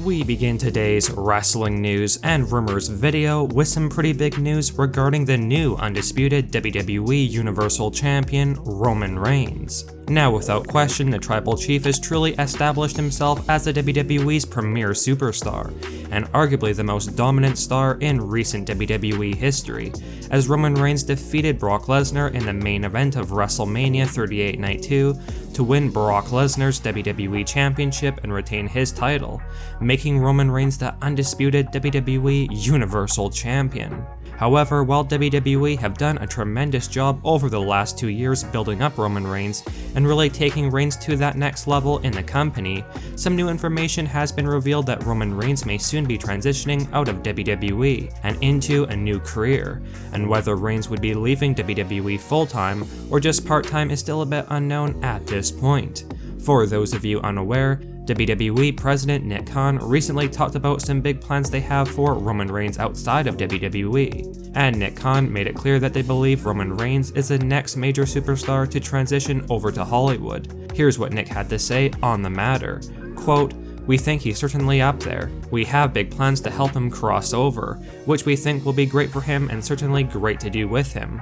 We begin today's wrestling news and rumors video with some pretty big news regarding the new undisputed WWE Universal Champion, Roman Reigns. Now, without question, the Tribal Chief has truly established himself as the WWE's premier superstar, and arguably the most dominant star in recent WWE history, as Roman Reigns defeated Brock Lesnar in the main event of WrestleMania 38 Night 2 to win Brock Lesnar's WWE Championship and retain his title, making Roman Reigns the undisputed WWE Universal Champion. However, while WWE have done a tremendous job over the last 2 years building up Roman Reigns and really taking Reigns to that next level in the company, some new information has been revealed that Roman Reigns may soon be transitioning out of WWE and into a new career, and whether Reigns would be leaving WWE full-time or just part-time is still a bit unknown at this point. For those of you unaware, WWE President Nick Khan recently talked about some big plans they have for Roman Reigns outside of WWE, and Nick Khan made it clear that they believe Roman Reigns is the next major superstar to transition over to Hollywood. Here's what Nick had to say on the matter. Quote, "We think he's certainly up there. We have big plans to help him cross over, which we think will be great for him and certainly great to do with him."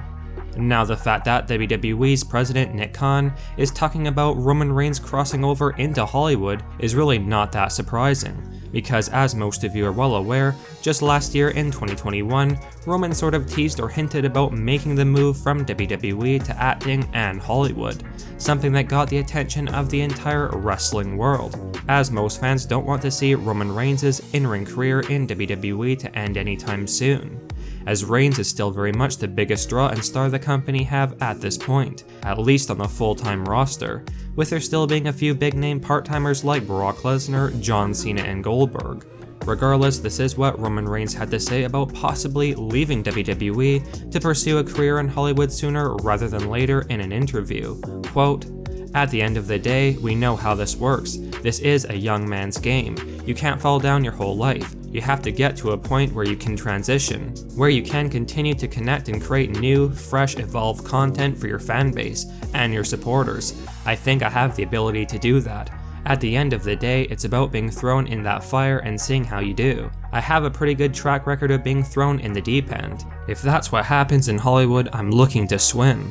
Now, the fact that WWE's president Nick Khan is talking about Roman Reigns crossing over into Hollywood is really not that surprising, because as most of you are well aware, just last year in 2021, Roman sort of teased or hinted about making the move from WWE to acting and Hollywood, something that got the attention of the entire wrestling world, as most fans don't want to see Roman Reigns' in-ring career in WWE to end anytime soon, as Reigns is still very much the biggest draw and star the company have at this point, at least on the full-time roster, with there still being a few big-name part-timers like Brock Lesnar, John Cena, and Goldberg. Regardless, this is what Roman Reigns had to say about possibly leaving WWE to pursue a career in Hollywood sooner rather than later in an interview. Quote, "At the end of the day, we know how this works. This is a young man's game. You can't fall down your whole life. You have to get to a point where you can transition, where you can continue to connect and create new, fresh, evolved content for your fan base and your supporters. I think I have the ability to do that. At the end of the day, it's about being thrown in that fire and seeing how you do. I have a pretty good track record of being thrown in the deep end. If that's what happens in Hollywood, I'm looking to swim."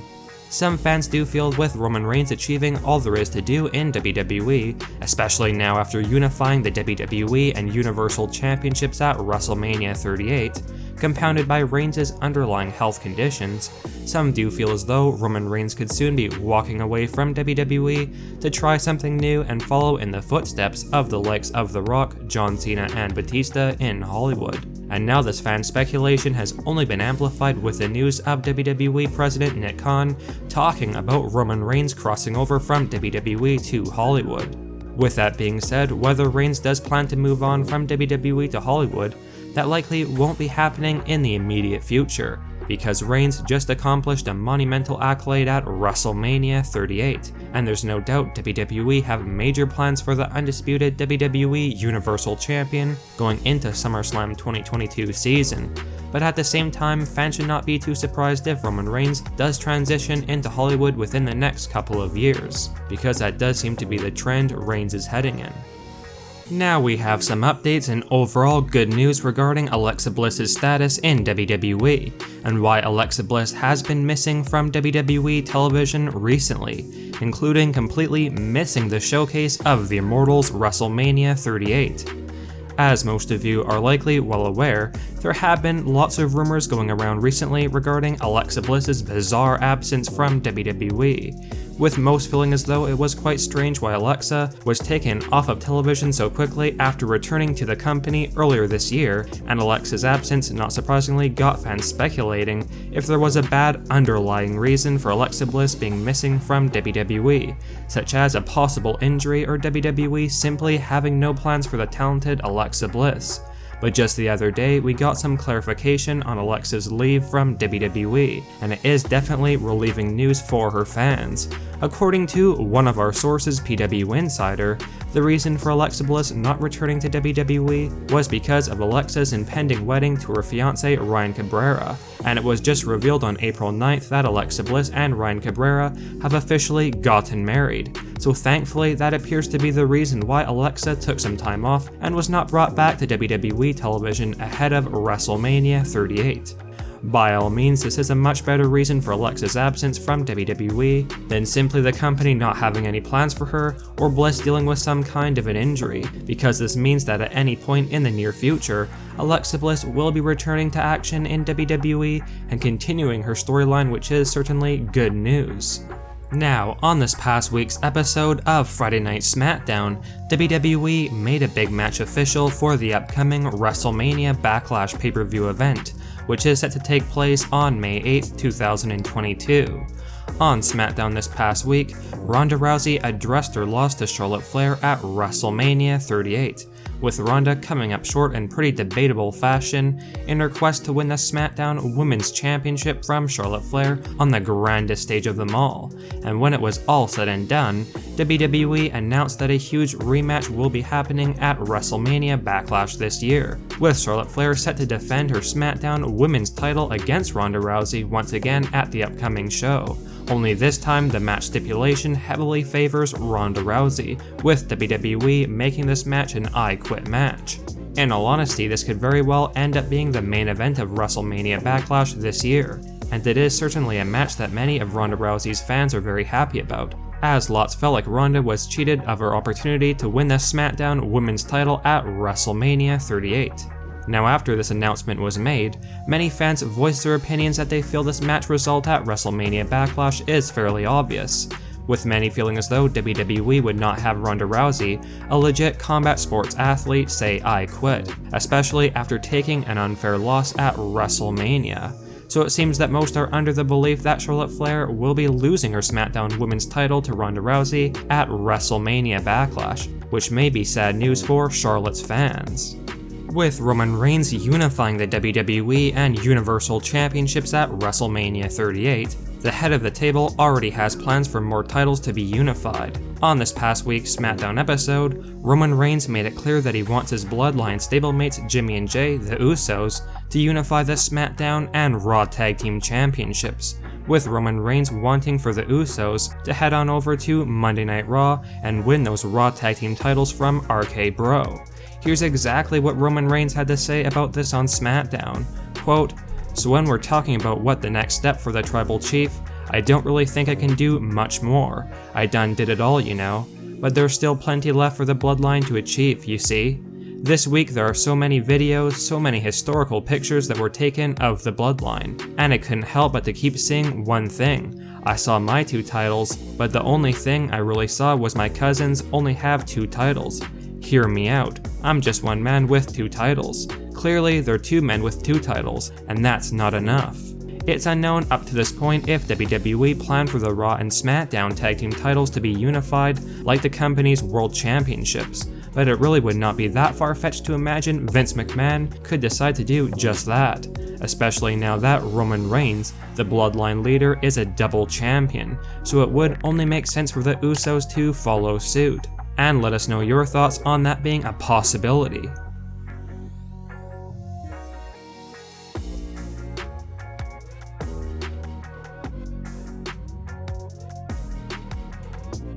Some fans do feel with Roman Reigns achieving all there is to do in WWE, especially now after unifying the WWE and Universal Championships at WrestleMania 38, compounded by Reigns' underlying health conditions, some do feel as though Roman Reigns could soon be walking away from WWE to try something new and follow in the footsteps of the likes of The Rock, John Cena, and Batista in Hollywood. And now this fan speculation has only been amplified with the news of WWE President Nick Khan talking about Roman Reigns crossing over from WWE to Hollywood. With that being said, whether Reigns does plan to move on from WWE to Hollywood, that likely won't be happening in the immediate future, because Reigns just accomplished a monumental accolade at WrestleMania 38, and there's no doubt WWE have major plans for the undisputed WWE Universal Champion going into SummerSlam 2022 season. But at the same time, fans should not be too surprised if Roman Reigns does transition into Hollywood within the next couple of years, because that does seem to be the trend Reigns is heading in. Now we have some updates and overall good news regarding Alexa Bliss's status in WWE, and why Alexa Bliss has been missing from WWE television recently, including completely missing the showcase of the Immortals WrestleMania 38. As most of you are likely well aware, there have been lots of rumors going around recently regarding Alexa Bliss's bizarre absence from WWE, with most feeling as though it was quite strange why Alexa was taken off of television so quickly after returning to the company earlier this year, and Alexa's absence not surprisingly got fans speculating if there was a bad underlying reason for Alexa Bliss being missing from WWE, such as a possible injury or WWE simply having no plans for the talented Alexa Bliss. But just the other day, we got some clarification on Alexa's leave from WWE, and it is definitely relieving news for her fans. According to one of our sources, PW Insider, the reason for Alexa Bliss not returning to WWE was because of Alexa's impending wedding to her fiance Ryan Cabrera, and it was just revealed on April 9th that Alexa Bliss and Ryan Cabrera have officially gotten married. so thankfully that appears to be the reason why Alexa took some time off and was not brought back to WWE television ahead of WrestleMania 38. By all means, this is a much better reason for Alexa's absence from WWE than simply the company not having any plans for her or Bliss dealing with some kind of an injury, because this means that at any point in the near future, Alexa Bliss will be returning to action in WWE and continuing her storyline, which is certainly good news. Now, on this past week's episode of Friday Night SmackDown, WWE made a big match official for the upcoming WrestleMania Backlash PPV event, which is set to take place on May 8, 2022. On SmackDown this past week, Ronda Rousey addressed her loss to Charlotte Flair at WrestleMania 38, with Ronda coming up short in pretty debatable fashion in her quest to win the SmackDown Women's Championship from Charlotte Flair on the grandest stage of them all. And when it was all said and done, WWE announced that a huge rematch will be happening at WrestleMania Backlash this year, with Charlotte Flair set to defend her SmackDown Women's title against Ronda Rousey once again at the upcoming show. Only this time, the match stipulation heavily favors Ronda Rousey, with WWE making this match an I Quit match. In all honesty, this could very well end up being the main event of WrestleMania Backlash this year, and it is certainly a match that many of Ronda Rousey's fans are very happy about, as lots felt like Ronda was cheated of her opportunity to win the SmackDown Women's title at WrestleMania 38. Now, after this announcement was made, many fans voiced their opinions that they feel this match result at WrestleMania Backlash is fairly obvious, with many feeling as though WWE would not have Ronda Rousey, a legit combat sports athlete, say I quit, especially after taking an unfair loss at WrestleMania. So it seems that most are under the belief that Charlotte Flair will be losing her SmackDown Women's title to Ronda Rousey at WrestleMania Backlash, which may be sad news for Charlotte's fans. With Roman Reigns unifying the WWE and Universal Championships at WrestleMania 38, the head of the table already has plans for more titles to be unified. On this past week's SmackDown episode, Roman Reigns made it clear that he wants his Bloodline stablemates Jimmy and Jay, the Usos, to unify the SmackDown and Raw Tag Team Championships, with Roman Reigns wanting for the Usos to head on over to Monday Night Raw and win those Raw Tag Team titles from RK Bro. Here's exactly what Roman Reigns had to say about this on SmackDown. Quote, "So when we're talking about what the next step for the Tribal Chief, I don't really think I can do much more. I done did it all, you know. But there's still plenty left for the Bloodline to achieve, you see. This week there are so many videos, so many historical pictures that were taken of the Bloodline, and I couldn't help but to keep seeing one thing. I saw my 2 titles, but the only thing I really saw was my cousins only have 2 titles. Hear me out, I'm just one man with 2 titles. Clearly, they're 2 men with 2 titles, and that's not enough." It's unknown up to this point if WWE planned for the Raw and SmackDown Tag Team titles to be unified like the company's World Championships, but it really would not be that far-fetched to imagine Vince McMahon could decide to do just that, especially now that Roman Reigns, the Bloodline leader, is a double champion, so it would only make sense for the Usos to follow suit. And let us know your thoughts on that being a possibility.